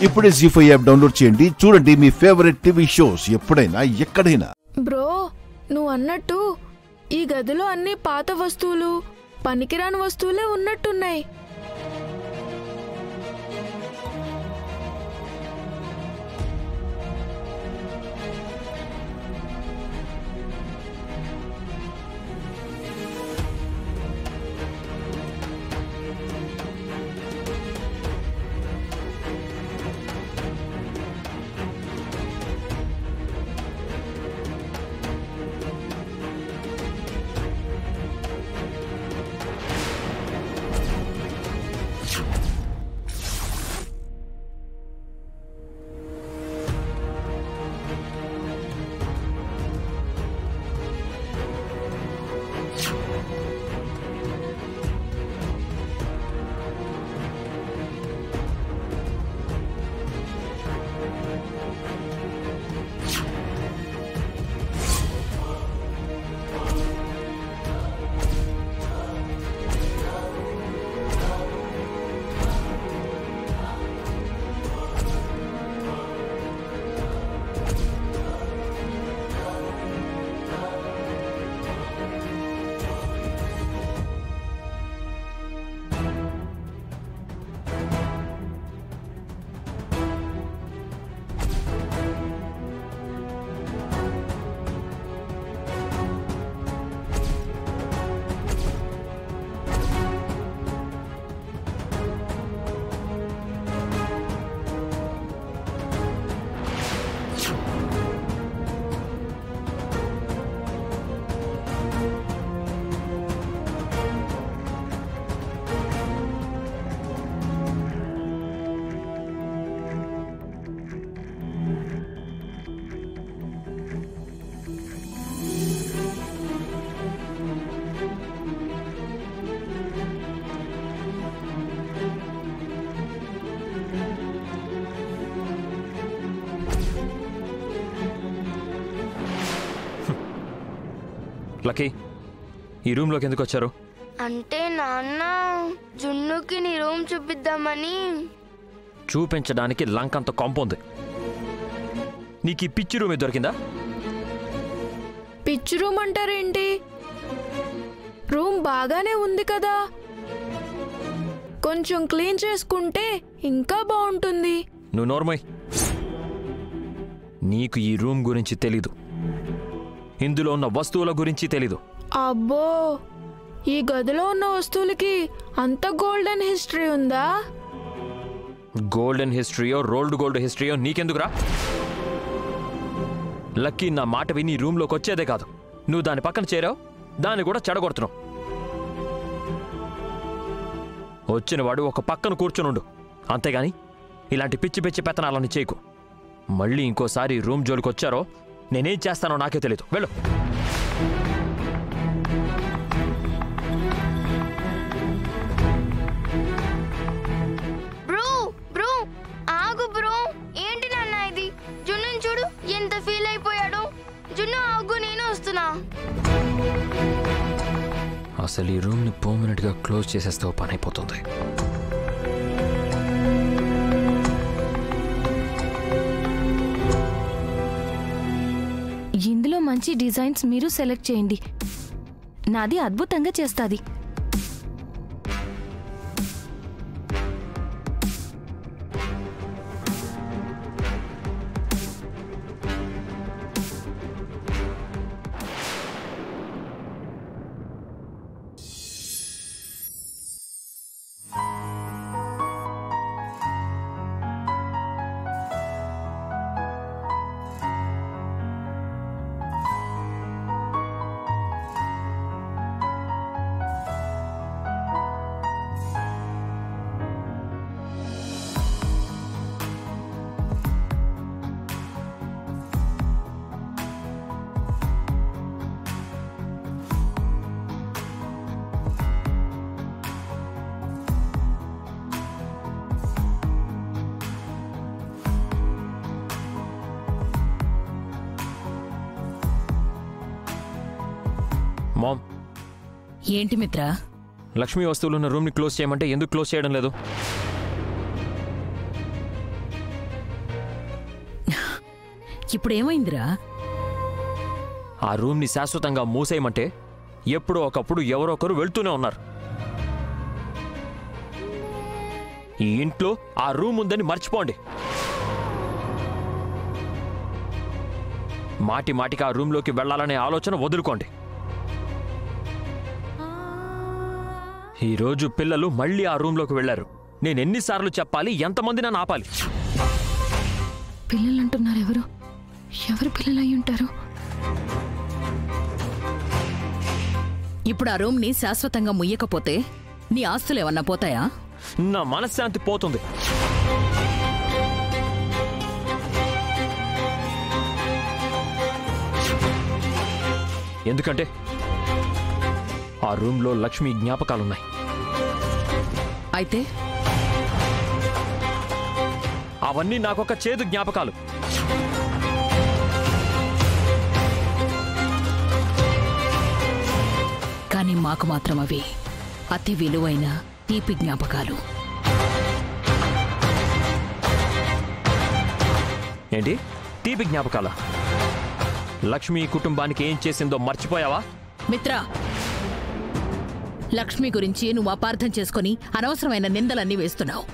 ఇప్పుడే జీ5 app download చేయండి. చూడండి మీ ఫేవరెట్ టీవీ షోస్ ఎప్పుడైనా ఎక్కడైనా. బ్రో, నువ్వు అన్నట్టు ఈ గదిలో అన్ని పాత వస్తువులు, పనికిరాని వస్తువులే ఉన్నట్టున్నాయి. లక్కీ, ఈ రూమ్లోకి ఎందుకు వచ్చారు? అంటే నాన్న, జున్నుకి నీ రూమ్ చూపిద్దామని. చూపించడానికి లంకంత కాంపౌండ్. నీకు ఈ పిచ్చి రూమ్ దొరికిందా? పిచ్చి రూమ్ అంటారేంటి? రూమ్ బాగానే ఉంది కదా, కొంచెం క్లీన్ చేసుకుంటే ఇంకా బాగుంటుంది. నువ్వు నోర్మోయ్, నీకు ఈ రూమ్ గురించి తెలీదు, ఇందులో ఉన్న వస్తువుల గురించి తెలీదు. అబ్బో, ఈ గదిలో ఉన్న వస్తువులకి అంత గోల్డెన్ హిస్టరీ ఉందా? గోల్డెన్ హిస్టరీయో రోల్డ్ గోల్డ్ హిస్టరీయో నీకెందుకురా? లక్కీ, నా మాట విని రూమ్లోకి వచ్చేదే కాదు, నువ్వు దాని పక్కన చేరావు, దాన్ని కూడా చెడగొడుతున్నావు. వచ్చినవాడు ఒక పక్కన కూర్చునుండు, అంతేగాని ఇలాంటి పిచ్చి పిచ్చి పెత్తనాలని చేయకు. మళ్ళీ ఇంకోసారి రూమ్ జోలికి వచ్చారో నేనేం చేస్తానో నాకే తెలీదు. వెళ్ళు. బ్రో బ్రో ఆగు బ్రో. ఏంటి నాన్న ఇది? జున్నుని చూడు, ఎంత ఫీల్ అయిపోయాడు. జున్ను ఆగు, నేను వస్తున్నా. అసలు ఈ రూమ్ని పర్మనెంట్గా క్లోజ్ చేసేస్తే పని అయిపోతుంది. ఇందులో మంచి డిజైన్స్ మీరు సెలెక్ట్ చేయండి, నాది అద్భుతంగా చేస్తుంది. మామ్, ఏంటి మిత్ర? లక్ష్మి వస్తువులున్న రూమ్ని క్లోజ్ చేయమంటే ఎందుకు క్లోజ్ చేయడం లేదు? ఇప్పుడేమైందిరా? ఆ రూమ్ని శాశ్వతంగా మూసేయమంటే ఎప్పుడో ఒకప్పుడు ఎవరో ఒకరు వెళ్తూనే ఉన్నారు. ఈ ఇంట్లో ఆ రూమ్ ఉందని మర్చిపోండి. మాటి మాటికి ఆ రూమ్లోకి వెళ్లాలనే ఆలోచన వదులుకోండి. ఈరోజు పిల్లలు మళ్ళీ ఆ రూమ్లోకి వెళ్లారు. నేను ఎన్నిసార్లు చెప్పాలి? ఎంతమంది నన్ను ఆపాలి? పిల్లలు అంటున్నారు. ఎవరు పిల్లలు అయి ఉంటారు? ఇప్పుడు ఆ రూమ్ని శాశ్వతంగా ముయ్యకపోతే నీ ఆస్తులు ఏమన్నా పోతాయా? నా మనశ్శాంతి పోతుంది. ఎందుకంటే ఆ రూమ్లో లక్ష్మి జ్ఞాపకాలున్నాయి. అయితే అవన్నీ నాకొక చేదు జ్ఞాపకాలు. కానీ మాకు మాత్రం అవి అతి విలువైన తీపి జ్ఞాపకాలు. ఏంటి తీపి జ్ఞాపకాలా? లక్ష్మి కుటుంబానికి ఏం చేసిందో మర్చిపోయావా? మిత్రా, లక్ష్మి గురించి నువ్వు అపార్థం చేసుకుని అనవసరమైన నిందలన్నీ వేస్తున్నావు.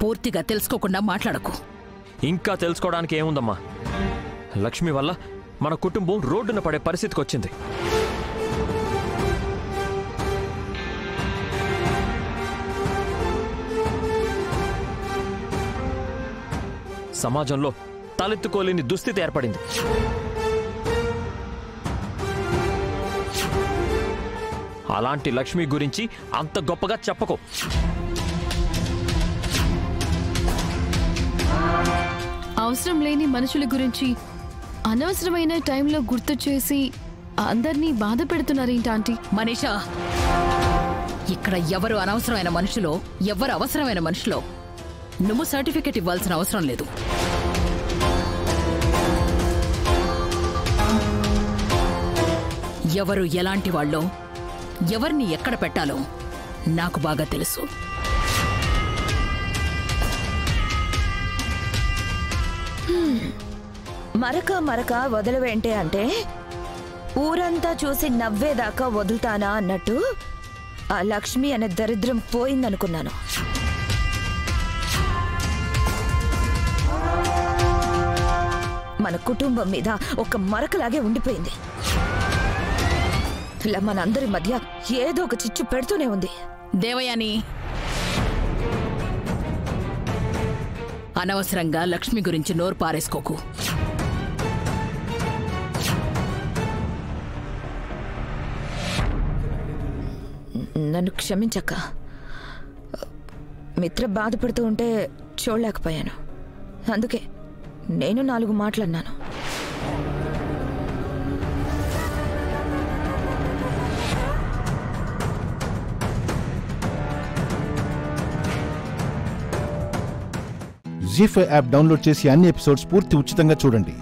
పూర్తిగా తెలుసుకోకుండా మాట్లాడకు. ఇంకా తెలుసుకోవడానికి ఏముందమ్మా? లక్ష్మి వల్ల మన కుటుంబం రోడ్డున పడే పరిస్థితికి వచ్చింది. సమాజంలో తలెత్తుకోలేని దుస్థితి ఏర్పడింది. అలాంటి లక్ష్మి గురించి అంత గొప్పగా చెప్పకు. అవసరం లేని మనుషుల గురించి అనవసరమైన టైంలో గుర్తు చేసి అందరినీ బాధ పెడుతున్నారేంటి ఆంటీ? మనీషా, ఇక్కడ ఎవరు అనవసరమైన మనుషులో, ఎవరు అవసరమైన మనుషులో నువ్వు సర్టిఫికెట్ ఇవ్వాల్సిన అవసరం లేదు. ఎవరు ఎలాంటి వాళ్ళో, ఎవరిని ఎక్కడ పెట్టాలో నాకు బాగా తెలుసు. మరక వదలవేంటే అంటే ఊరంతా చూసి నవ్వేదాకా వదులుతానా అన్నట్టు ఆ లక్ష్మి అనే దరిద్రం పోయిందనుకున్నాను. మన కుటుంబం మీద ఒక మరకలాగే ఉండిపోయింది. ఇలా మనందరి మధ్య ఏదో ఒక చిచ్చు పెడుతూనే ఉంది. దేవయాని, అనవసరంగా లక్ష్మి గురించి నోరు పారేసుకోకు. నన్ను క్షమించక్క. మిత్ర బాధపడుతూ ఉంటే చూడలేకపోయాను. అందుకే నేను 4 మాటలన్నాను. జీ5 యాప్ డౌన్లోడ్ చేసి అన్ని ఎపిసోడ్స్ పూర్తి ఉచితంగా చూడండి.